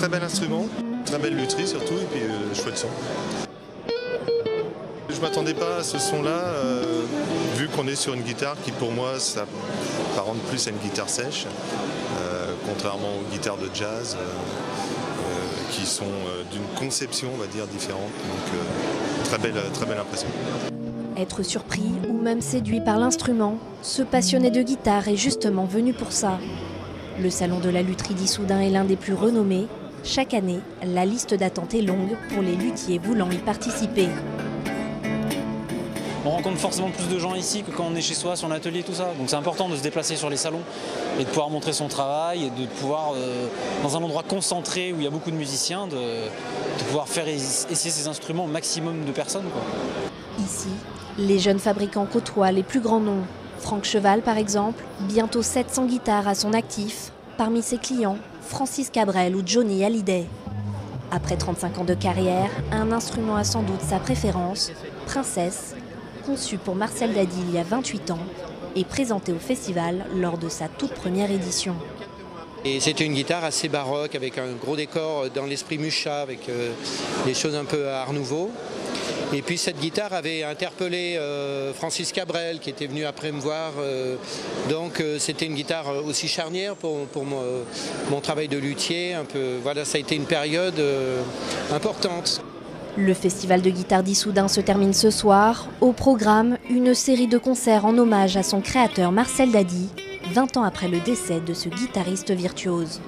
Très bel instrument, très belle lutherie surtout, et puis chouette son. Je ne m'attendais pas à ce son-là, vu qu'on est sur une guitare qui pour moi s'apparente plus à une guitare sèche, contrairement aux guitares de jazz qui sont d'une conception, on va dire, différente. Donc très belle impression. Être surpris ou même séduit par l'instrument, ce passionné de guitare est justement venu pour ça. Le salon de la lutherie d'Issoudun est l'un des plus renommés. Chaque année, la liste d'attente est longue pour les luthiers voulant y participer. On rencontre forcément plus de gens ici que quand on est chez soi, sur l'atelier, tout ça. Donc c'est important de se déplacer sur les salons et de pouvoir montrer son travail et de pouvoir, dans un endroit concentré où il y a beaucoup de musiciens, de pouvoir faire essayer ces instruments au maximum de personnes, quoi. Ici, les jeunes fabricants côtoient les plus grands noms. Franck Cheval, par exemple, bientôt 700 guitares à son actif. Parmi ses clients, Francis Cabrel ou Johnny Hallyday. Après 35 ans de carrière, un instrument a sans doute sa préférence, Princesse, conçu pour Marcel Dady il y a 28 ans et présenté au festival lors de sa toute première édition. Et c'était une guitare assez baroque avec un gros décor dans l'esprit Mucha, avec des choses un peu art nouveau. Et puis cette guitare avait interpellé Francis Cabrel qui était venu après me voir. Donc c'était une guitare aussi charnière pour mon travail de luthier. Voilà, ça a été une période importante. Le festival de guitare d'Issoudun se termine ce soir. Au programme, une série de concerts en hommage à son créateur Marcel Dady, 20 ans après le décès de ce guitariste virtuose.